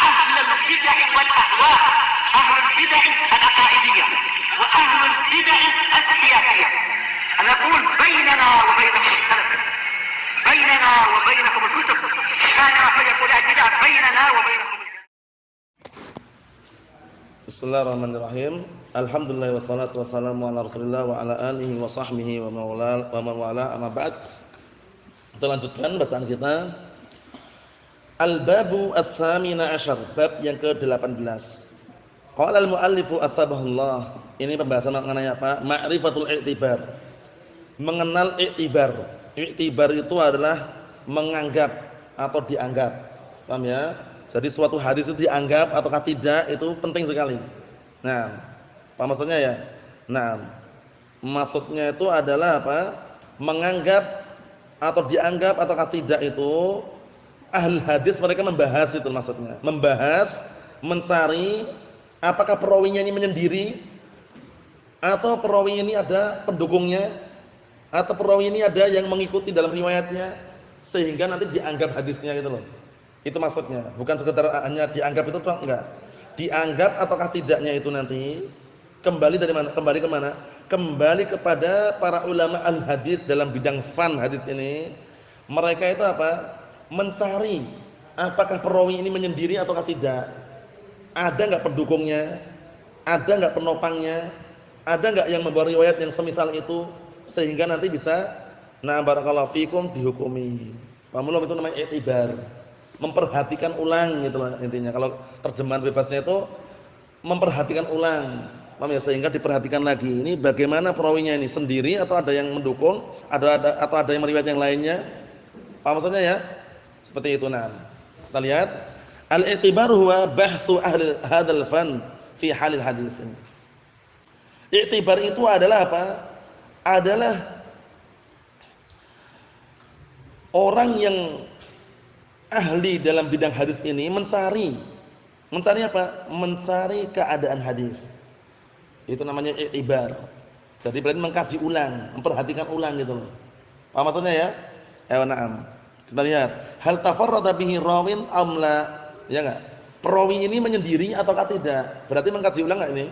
أهل البدع والأهواء، أهل البدع العقائدية وأهل البدع السياسية. أنا أقول بيننا وبينكم السلف، بيننا وبينكم الكتب، كان فيقول البدع بيننا وبينكم. Bismillahirrahmanirrahim. Alhamdulillah wassalatu wassalamu ala Rasulillah wa ala alihi wa sahbihi wa man wala amma ba'd. Kita lanjutkan bacaan kita. Al-babu as-samina asyar, bab yang ke-18. Qala al-muallifu asbahullah. Ini pembahasan mengenai apa? Ma'rifatul i'tibar. Mengenal i'tibar. I'tibar itu adalah menganggap atau dianggap. Paham ya? Jadi suatu hadis itu dianggap ataukah tidak itu penting sekali. Nah, apa maksudnya ya? Nah, maksudnya itu adalah apa? Menganggap atau dianggap ataukah tidak itu ahli hadis mereka membahas itu maksudnya. Membahas, mencari apakah perawinya ini menyendiri atau perawi ini ada pendukungnya atau perawi ini ada yang mengikuti dalam riwayatnya sehingga nanti dianggap hadisnya gitu loh. Itu maksudnya, bukan sekedar hanya dianggap itu doang, enggak. Dianggap ataukah tidaknya itu nanti kembali dari mana? Kembali ke mana? Kembali kepada para ulama al-hadis dalam bidang fan hadis ini. Mereka itu apa? Mencari apakah perawi ini menyendiri ataukah tidak. Ada enggak pendukungnya? Ada enggak penopangnya? Ada enggak yang membawa riwayat yang semisal itu sehingga nanti bisa barakallahu fikum dihukumi. Paham belum? Itu namanya i'tibar. Memperhatikan ulang gitu loh intinya. Kalau terjemahan bebasnya itu memperhatikan ulang. Paham ya? Sehingga diperhatikan lagi. Ini bagaimana perawinya ini sendiri atau ada yang mendukung, atau ada yang meriwayat yang lainnya. Paham maksudnya ya? Seperti itu nah. Kita lihat al-i'tibar huwa bahsu ahli hadzal fan fi halil hadis ini. I'tibar itu adalah apa? Adalah orang yang ahli dalam bidang hadis ini mencari apa? Mencari keadaan hadis. Itu namanya i'tibar. Jadi berarti mengkaji ulang, memperhatikan ulang gitu loh. Apa maksudnya ya? Na'am. Kita lihat, hal tafarrada bihi rawin am la? Ya enggak? Perawi ini menyendiri ataukah tidak? Berarti mengkaji ulang enggak ini?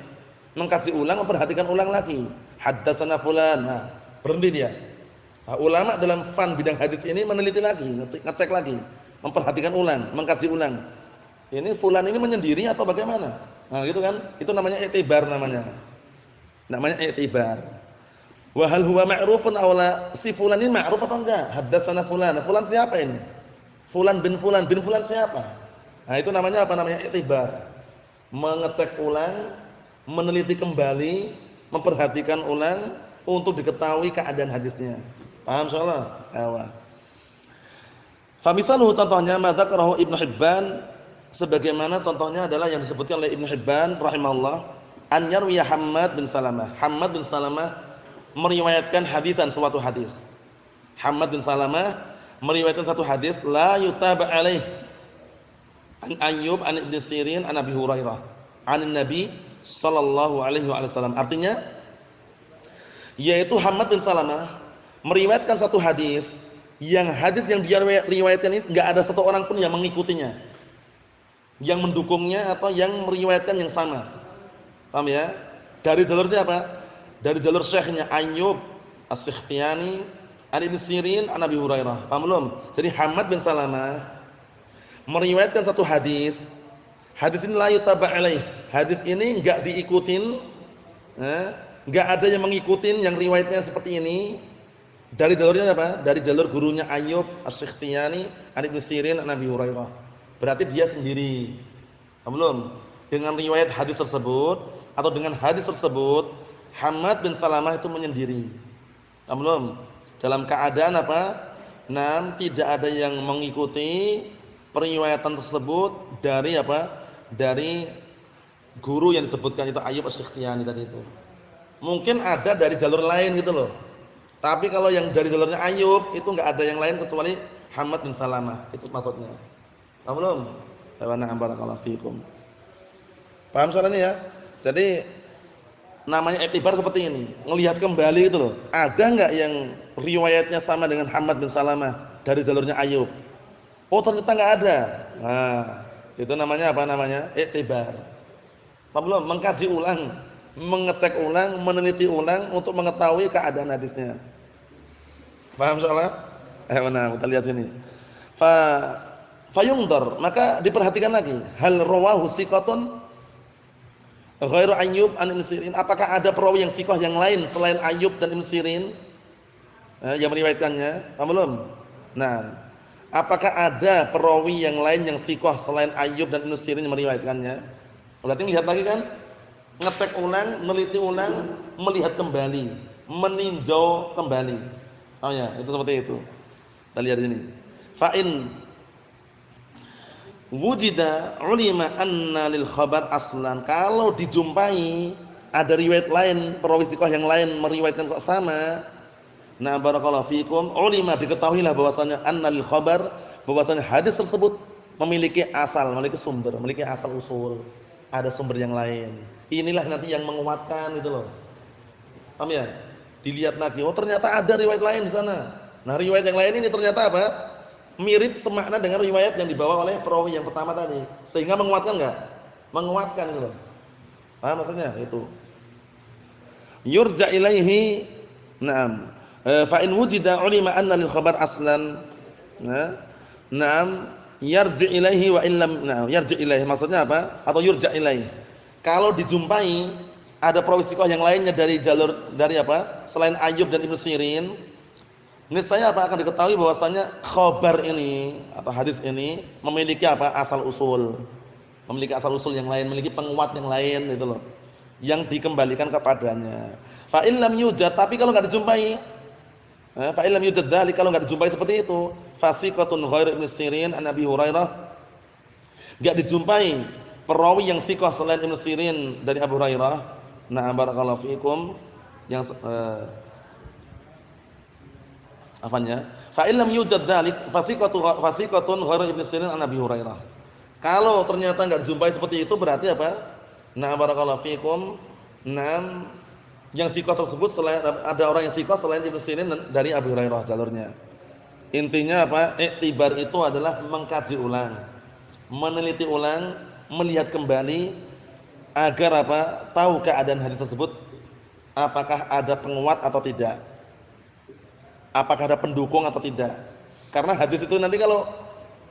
Mengkaji ulang, memperhatikan ulang lagi. Haddatsana fulan. Nah, berhenti dia. Nah, ulama dalam fan bidang hadis ini meneliti lagi, ngecek lagi. Memperhatikan ulang, mengkaji ulang. Ini fulan ini menyendiri atau bagaimana? Nah, gitu kan? Itu namanya i'tibar namanya. Namanya i'tibar. Wa hal huwa ma'rufun aw la? Si fulan ini ma'ruf atau enggak? Haddatsana fulan. Fulan siapa ini? Fulan bin fulan. Bin fulan siapa? Nah, itu namanya apa? Namanya i'tibar. Mengecek ulang, meneliti kembali, memperhatikan ulang untuk diketahui keadaan hadisnya. Paham insyaallah? Ayo. Famisaluhu contohnya madzakarahu Ibnu Hibban, sebagaimana contohnya adalah yang disebutkan oleh Ibnu Hibban rahimahullah, an yarwiya Hammad bin Salamah. Hammad bin Salamah meriwayatkan hadisan suatu hadis. Hammad bin Salamah meriwayatkan satu hadis la yutaba alaih. An Ayyub an Ibnu Sirin an Abi Hurairah an Nabi sallallahu alaihi wasallam. Artinya yaitu Hammad bin Salamah meriwayatkan satu hadis yang hadis yang dia riwayatkan ini enggak ada satu orang pun yang mengikutinya, yang mendukungnya atau yang meriwayatkan yang sama. Paham ya? Dari jalur siapa? Dari jalur syekhnya Ayyub As-Sikhtiyani an Ibnu Sirin an Abi Hurairah. Paham belum? Jadi Hammad bin Salamah meriwayatkan satu hadis. Hadis ini la yutaba alaih. Hadis ini enggak diikutin, enggak ada yang mengikutin yang riwayatnya seperti ini. Dari jalurnya apa? Dari jalur gurunya Ayyub As-Sikhtiyani an Ibnu Sirin an Abi Hurairah. Berarti dia sendiri. Paham belum? Dengan riwayat hadis tersebut atau dengan hadis tersebut Hammad bin Salamah itu menyendiri. Paham belum? Dalam keadaan apa? Tidak ada yang mengikuti periwayatan tersebut dari apa? Dari guru yang disebutkan itu Ayyub As-Sikhtiyani tadi itu. Mungkin ada dari jalur lain gitu loh. Tapi kalau yang dari jalurnya Ayyub itu enggak ada yang lain kecuali Hammad bin Salamah. Itu maksudnya. Paham belum? Na'am barakallahu fikum. Paham soal ini ya? Jadi namanya i'tibar seperti ini. Ngelihat kembali itu loh. Ada enggak yang riwayatnya sama dengan Hammad bin Salamah dari jalurnya Ayyub? Oh, ternyata enggak ada. Nah, Itu namanya apa namanya? Iktibar. Paham belum? Mengkaji ulang, mengecek ulang, meneliti ulang untuk mengetahui keadaan hadisnya. Paham soalnya? Nah, kita lihat sini. Fayungdar, maka diperhatikan lagi. Hal rawahu thiqatun ghairu Ayyub an Ibnu Sirin? Apakah ada perawi yang thiqah yang lain selain Ayyub dan Ibnu Sirin yang meriwayatkannya? Paham belum? Nah, apakah ada perawi yang lain yang thiqah selain Ayyub dan Ibnu Sirin yang meriwayatkannya? Berarti lihat lagi kan? Ngecek ulang, meneliti ulang, melihat kembali, meninjau kembali. Oh ya, itu seperti itu. Kita lihat di sini. Fa'in wujida ulima anna lil khabar aslan. Kalau dijumpai ada riwayat lain, perawi thiqah yang lain meriwayatkan kok sama. Nah, barakallahu fikum, ulima diketahuilah bahwasanya anna lil khabar, bahwasanya hadis tersebut memiliki asal, memiliki sumber, memiliki asal usul. Ada sumber yang lain. Inilah nanti yang menguatkan itu loh. Paham ya? Dilihat lagi, oh ternyata ada riwayat lain di sana. Nah, riwayat yang lain ini ternyata apa? Mirip semakna dengan riwayat yang dibawa oleh perawi yang pertama tadi. Sehingga menguatkan enggak? Menguatkan gitu loh. Paham maksudnya? Itu. Yurja ilaihi, na'am. Fa in wujida ulima anna lil khabar aslan. Na'am, yarji ilaihi wa illam, na'am, yarji ilaihi maksudnya apa? Atau yurja ilaihi. Kalau dijumpai ada perawi thiqah yang lainnya dari jalur dari apa? Selain Ayyub dan Ibnu Sirin, niscaya apa akan diketahui bahwasanya khabar ini atau hadis ini memiliki apa? Asal usul. Memiliki asal usul yang lain, memiliki penguat yang lain itu loh. Yang dikembalikan kepadanya. Fa in lam yujad, tapi kalau enggak dijumpai, fa in lam yujad dzalik, kalau enggak dijumpai seperti itu, fa thiqatun ghairu Ibnu Sirin an Abi Hurairah. Enggak dijumpai perawi yang thiqah selain Ibnu Sirin dari Abu Hurairah. Nah, barakallahu fikum yang apanya? Fa illam yujad dzalik fa thiqatun ghairu Ibnu Sirin an Abi Hurairah. Kalau ternyata enggak dijumpai seperti itu berarti apa? Nah, barakallahu fikum. Nah, yang thiqah tersebut selain ada orang yang thiqah selain Ibnu Sirin dari Abu Hurairah jalurnya. Intinya apa? Iktibar itu adalah mengkaji ulang, meneliti ulang, melihat kembali agar apa? Tahu keadaan hadis tersebut apakah ada penguat atau tidak. Apakah ada pendukung atau tidak. Karena hadis itu nanti kalau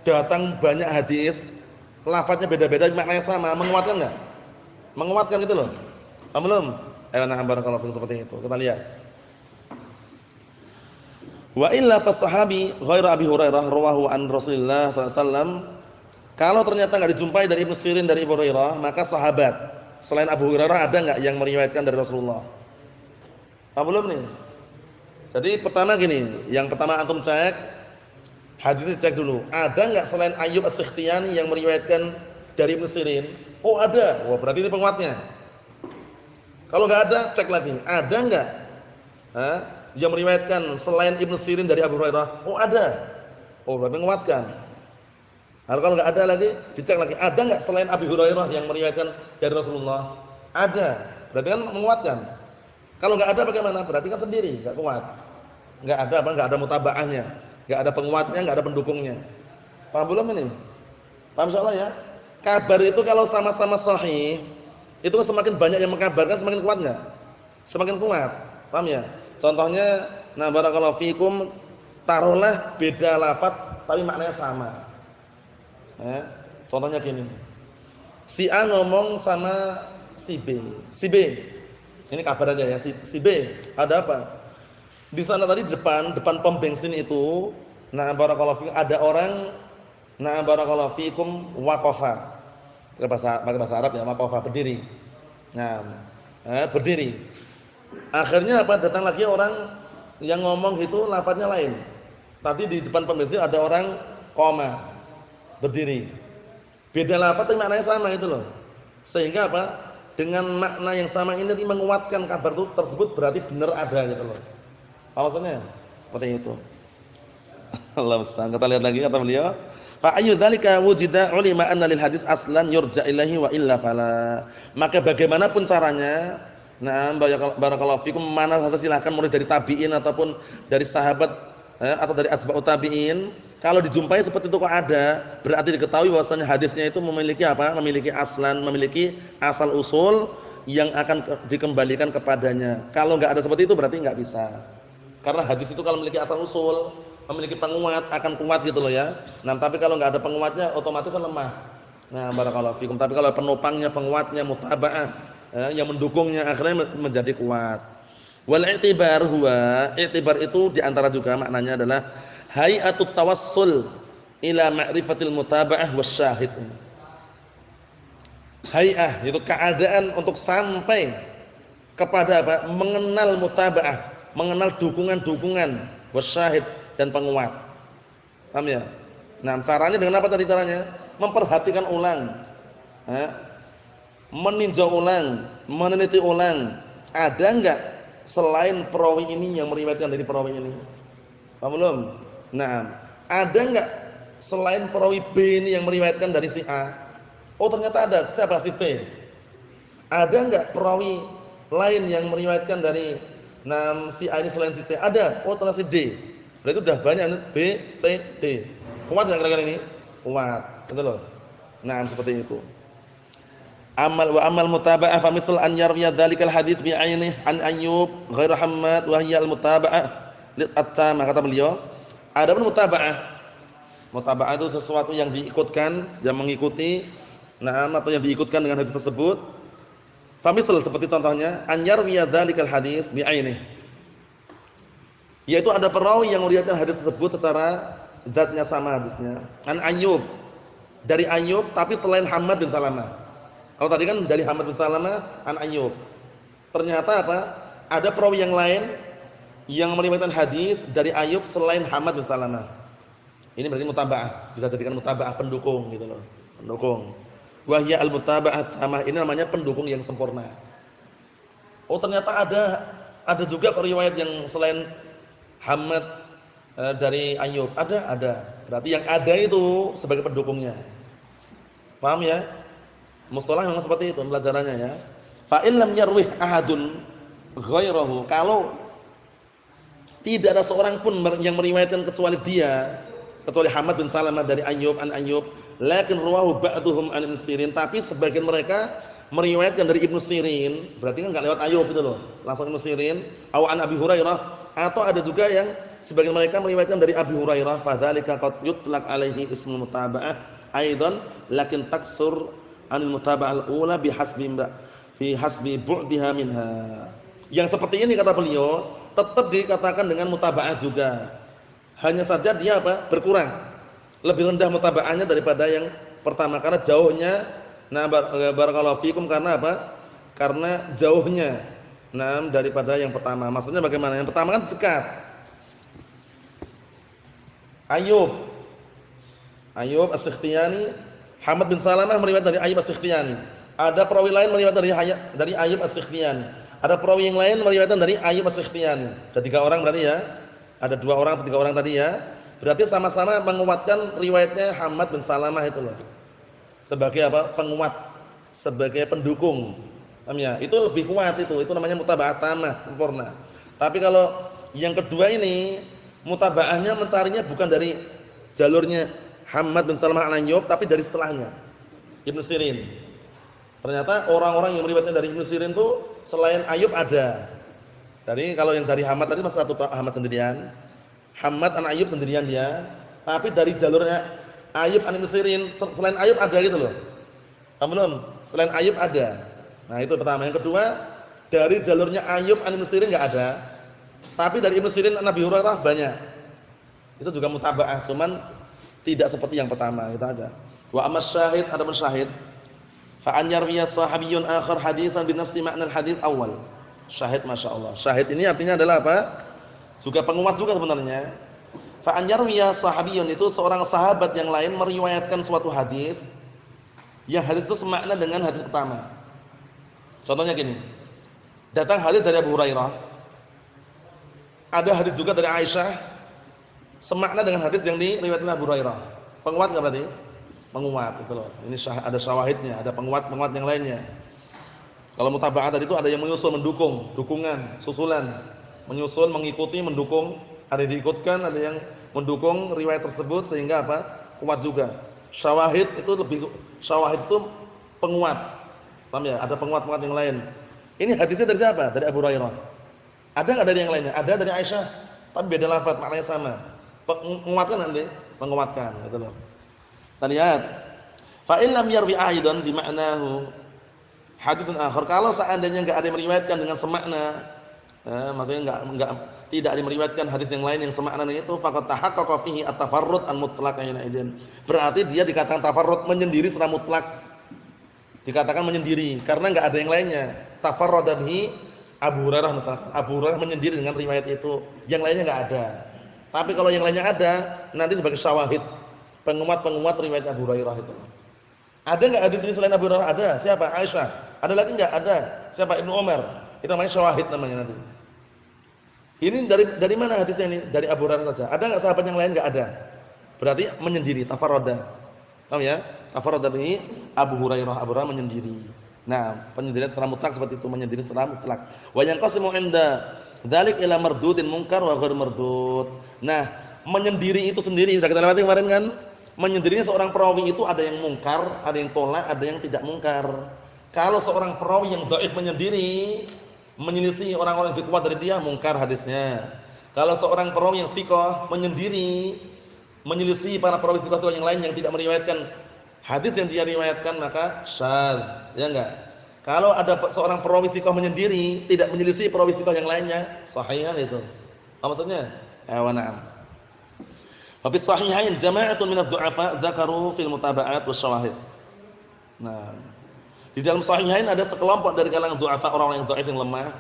datang banyak hadis, lafadznya beda-beda, maknanya sama, menguatkan enggak? Menguatkan gitu loh. Paham belum? Ayo nah barakallahu fikum seperti itu. Kita lihat. Wa illa fasahabi ghairu Abi Hurairah rawahu an Rasulillah sallallahu alaihi wasallam. Kalau ternyata enggak dijumpai dari Ibnu Sirin dari Abu Hurairah, maka sahabat selain Abu Hurairah ada enggak yang meriwayatkan dari Rasulullah? Paham belum nih? Jadi pertama gini, yang pertama antum cek hadisnya, cek dulu. Ada enggak selain Ayyub As-Sikhtiyani yang meriwayatkan dari Ibnu Sirin? Oh, ada. Wah, berarti ini penguatnya. Kalau enggak ada, cek lagi. Ada enggak yang meriwayatkan selain Ibnu Sirin dari Abu Hurairah? Oh, ada. Oh, berarti menguatkan. Kalau enggak ada lagi, dicek lagi. Ada enggak selain Abu Hurairah yang meriwayatkan dari Rasulullah? Ada. Berarti kan menguatkan. Kalau enggak ada bagaimana? Berarti kan sendiri, enggak kuat. Enggak ada apa? Enggak ada mutabaahnya. Enggak ada penguatnya, enggak ada pendukungnya. Paham belum ini? Paham insyaallah ya? Kabar itu kalau sama-sama sahih, itu semakin banyak yang mengkabarkan semakin kuat enggak? Semakin kuat. Paham ya? Contohnya, nah barakallahu fikum, taruhlah beda lafaz tapi maknanya sama. Contohnya gini. Si A ngomong sama si B. Si B. Ini kabar aja ya, si B. Ada apa? Di sana tadi depan pom bensin itu, nah barakallahu fikum, ada orang, nah barakallahu fikum, waqafa. Pakai bahasa Arab ya, waqafa, berdiri. Nah, berdiri. Akhirnya apa? Datang lagi orang yang ngomong itu lafadznya lain. Tadi di depan pom bensin ada orang qoma, berdiri. Beda lafadz tapi maknanya sama itu loh. Sehingga apa? Dengan makna yang sama ini menguatkan kabar itu tersebut berarti benar ada gitu loh. Apa maksudnya? Seperti itu. Allah musta'an. Kita lihat lagi kata beliau, fa ayyu dzalika wujida ulima anna lil hadis aslan yurja ilaihi wa illa fala. Maka bagaimanapun caranya, nah barakallahu fikum, mana saja silakan mulai dari tabi'in ataupun dari sahabat atau dari atba'ut tabi'in, kalau dijumpai seperti itu kok ada, berarti diketahui bahwasanya hadisnya itu memiliki apa? Memiliki aslan, memiliki asal usul yang akan dikembalikan kepadanya. Kalau enggak ada seperti itu berarti enggak bisa. Karena hadis itu kalau memiliki asal usul, memiliki penguat, akan kuat gitu loh ya. Nah, tapi kalau enggak ada penguatnya otomatis lemah. Nah, barakallahu fikum. Tapi kalau penopangnya, penguatnya, mutaba'ah, yang mendukungnya akhirnya menjadi kuat. Wal i'tibar huwa, i'tibar itu diantara juga maknanya adalah hay'atut tawassul ila ma'rifatil mutaba'ah wasyahid. Hay'ah itu keadaan untuk sampai kepada apa? Mengenal mutaba'ah, mengenal dukungan-dukungan wasyahid dan penguat. Paham ya? Nah, caranya dengan apa tadi caranya? Memperhatikan ulang. Meninjau ulang, meneliti ulang. Ada enggak selain perawi ini yang meriwayatkan dari perawi ini? Paham belum? Nah, ada enggak selain perawi B ini yang meriwayatkan dari si A? Oh, ternyata ada. Siapa? Si C. Ada enggak perawi lain yang meriwayatkan dari si A ini selain si C? Ada. Oh, ternyata si D. Berarti sudah banyak B, C, D. Kuat enggak kira-kira ini? Kuat. Betul loh. Nah, seperti itu. Amal mutaba'ah fa misal an yarwiya dzalikal hadits bi 'ainihi an Ayyub ghairu Hammad wa hiya al mutaba'ah li at-tamah, kata beliau. Adapun mutaba'ah itu sesuatu yang diikutkan, yang mengikuti atau yang diikutkan dengan hadis tersebut. Fa misal seperti contohnya an yarwiya dzalikal hadits bi 'ainihi, yaitu ada perawi yang meriwayatkan hadis tersebut secara zatnya sama hadisnya. An Ayyub, dari Ayyub tapi selain Hammad bin Salamah. Kalau tadi kan dari Hammad bin Salamah an Ayyub. Ternyata apa? Ada perawi yang lain yang meriwayatkan hadis dari Ayyub selain Hammad bin Salamah. Ini berarti mutaba'ah, bisa jadikan mutaba'ah pendukung gitu loh. Pendukung. Wa hiya al-mutaba'ah tamah, ini namanya pendukung yang sempurna. Oh, ternyata ada juga riwayat yang selain Hammad dari Ayyub. Ada. Berarti yang ada itu sebagai pendukungnya. Paham ya? Mustalah memang seperti itu pelajarannya ya. Fa in lam yarwih ahadun ghairahu, kalau tidak ada seorang pun yang meriwayatkan kecuali Hammad bin Salamah dari Ayyub an Ayyub, lakin rawahu ba'duhum an Ibnu Sirin, tapi sebagian mereka meriwayatkan dari Ibnu Sirin, berarti kan enggak lewat Ayyub itu loh, langsung Ibnu Sirin, aw an Abi Hurairah, atau ada juga yang sebagian mereka meriwayatkan dari Abi Hurairah, fadzalika qad yutlaq alaihi ismul mutaba'ah aidan, lakin taksur anil mutaba'al ula fi hasbi bu'diha minha. Yang seperti ini kata beliau tetap dikatakan dengan mutaba'ah juga. Hanya saja dia apa? Berkurang. Lebih rendah mutaba'ahnya daripada yang pertama karena jauhnya. Nah, barakallahu fikum, karena apa? Karena jauhnya daripada yang pertama. Maksudnya bagaimana? Yang pertama kan dekat. Ayyub As-Sikhtiyani, Hammad bin Salamah meriwayat dari Ayyub As-Sikhtiyani. Ada perawi lain meriwayat dari Ayyub As-Sikhtiyani. Ada perawi yang lain meriwayatkan dari Ayyub As-Sikhtiyani. Ada 3 orang berarti ya. Ada 2 orang atau 3 orang tadi ya. Berarti sama-sama menguatkan riwayatnya Hammad bin Salamah itu loh. Sebagai apa? Penguat, sebagai pendukung. Paham ya? Itu lebih kuat itu. Itu namanya mutaba'ah tamah, sempurna. Tapi kalau yang kedua ini mutaba'ahnya mencarinya bukan dari jalurnya Hammad bin Salamah an Ayyub, tapi dari setelahnya Ibnu Sirin. Ternyata orang-orang yang meriwayatkan dari Ibnu Sirin itu selain Ayyub ada. Jadi kalau yang dari Hammad tadi masih satu Hammad sendirian. Hammad an Ayyub sendirian dia, tapi dari jalurnya Ayyub an Ibnu Sirin selain Ayyub ada gitu loh. Paham belum? Selain Ayyub ada. Nah, itu pertama. Yang kedua, dari jalurnya Ayyub an Ibnu Sirin enggak ada. Tapi dari Ibnu Sirin an Abi Hurairah banyak. Itu juga mutaba'ah, cuman tidak seperti yang pertama, itu aja. Wa amma syahid, adapun syahid, fa an yarwiya sahabiyyun akhar haditsan bi nafsi ma'na al-hadits awal. Syahid, masyaallah. Syahid ini artinya adalah apa? Juga penguat juga sebenarnya. Fa an yarwiya sahabiyyun itu seorang sahabat yang lain meriwayatkan suatu hadis yang hadis itu semakna dengan hadis pertama. Contohnya gini. Datang hadis dari Abu Hurairah. Ada hadis juga dari Aisyah semakna dengan hadis yang diriwayatkan Abu Hurairah. Penguat enggak berarti? Menguat itu loh. Ini ada syawahidnya, ada penguat-penguat yang lainnya. Kalau mutaba'ah tadi itu ada yang menyusul, mendukung, dukungan, susulan. Menyusul, mengikuti, mendukung Ada yang diikutkan, ada yang mendukung riwayat tersebut sehingga apa? Kuat juga. Syawahid itu penguat. Paham ya? Ada penguat-penguat yang lain. Ini hadisnya dari siapa? Dari Abu Hurairah. Ada enggak dari yang lainnya? Ada dari Aisyah, tapi beda lafaz, maknanya sama. Menguatkan nanti, menguatkan gitu loh. Kita lihat. Fa in lam yarwi aidan bi ma'nahu haditsun akhar. Kalau seandainya enggak ada yang meriwayatkan dengan semakna, maksudnya tidak ada yang meriwayatkan hadis yang lain yang semakna dengan itu, faqad tahaqqaqa fihi at-tafarrud al-mutlaq hina idzin. Berarti dia dikatakan tafarrud, menyendiri secara mutlak. Dikatakan menyendiri karena enggak ada yang lainnya. Tafarrada bihi Abu Hurairah misalkan. Abu Hurairah menyendiri dengan riwayat itu, yang lainnya enggak ada. Tapi kalau yang lainnya ada, nanti sebagai syawahid, penguat-penguat riwayat Abu Hurairah itu. Ada enggak hadis ini selain Abu Hurairah? Ada. Siapa? Aisyah. Ada lagi enggak? Ada. Siapa? Ibnu Umar. Itu namanya syawahid namanya nanti. Ini dari mana hadisnya ini? Dari Abu Hurairah saja. Ada enggak sahabat yang lain? Enggak ada. Berarti menyendiri, tafarrada. Paham ya? Tafarrada bihi Abu Hurairah. Abu Hurairah menyendiri. Nah, penyendirian secara mutlak seperti itu, menyendiri secara mutlak. Wa yanqasimu 'inda dzalik ila mardudin munkar wa ghair mardud. Nah, menyendiri itu sendiri sudah kita lewati kemarin kan? Menyendirinya seorang perawi itu ada yang mungkar, ada yang tolak, ada yang tidak mungkar. Kalau seorang perawi yang dhaif menyendiri, menyelisih orang-orang yang lebih kuat dari dia, mungkar hadisnya. Kalau seorang perawi yang thiqah menyendiri, menyelisih para perawi thiqah yang lain yang tidak meriwayatkan hadis yang dia riwayatkan, maka syadz, ya enggak? Kalau ada seorang perawi thiqah menyendiri, tidak menyelisih perawi thiqah yang lainnya, sahih itu. Apa maksudnya? Wa na'am. Wa fi sahihain jama'atun min ad-du'afa dzakaru fil mutaba'at wasyawahid. Nah, di dalam sahihain ada sekelompok dari kalangan du'afa, orang-orang yang dhaif yang lemah.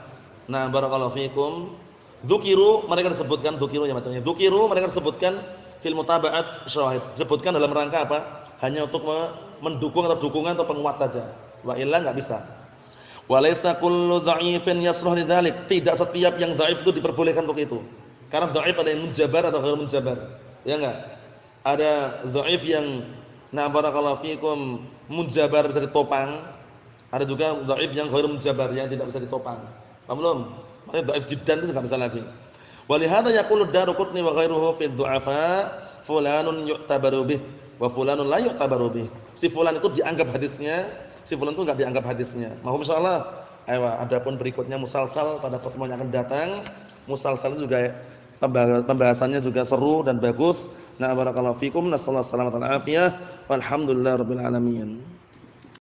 Nah, barakallahu fikum. Dzukiru, mereka disebutkan, dzukiru ya macamnya. Dzukiru mereka disebutkan fil mutaba'at syawahid. Disebutkan dalam rangka apa? Hanya untuk mendukung atau dukungan atau penguat saja. Wa illa enggak bisa. Wa laysa kullu dha'ifin yasluh lidzalik. Tidak setiap yang dhaif itu diperbolehkan untuk itu. Karena dhaif ada yang munjabar atau ghair munjabar. Ya enggak? Ada dhaif yang barakallahu fikum munjabar bisa ditopang. Ada juga dhaif yang ghair munjabar yang tidak bisa ditopang. Paham belum? Maksudnya dhaif jiddan itu enggak bisa lagi. Wa li hadza yaqulu Daruqutni wa ghairuhu fi dhu'afa fulanun yu'tabaru bih wa fulanun la yu'tabaru bih. Si fulan itu dianggap hadisnya, si fulan itu enggak dianggap hadisnya. Mohon insyaallah. Ayo, adapun berikutnya musalsal pada pertemuan yang akan datang. Musalsal itu juga pembahasannya juga seru dan bagus. Nah, barakallahu fikum. Nasallahu alaihi wasallam. Walhamdulillahirabbil alamin.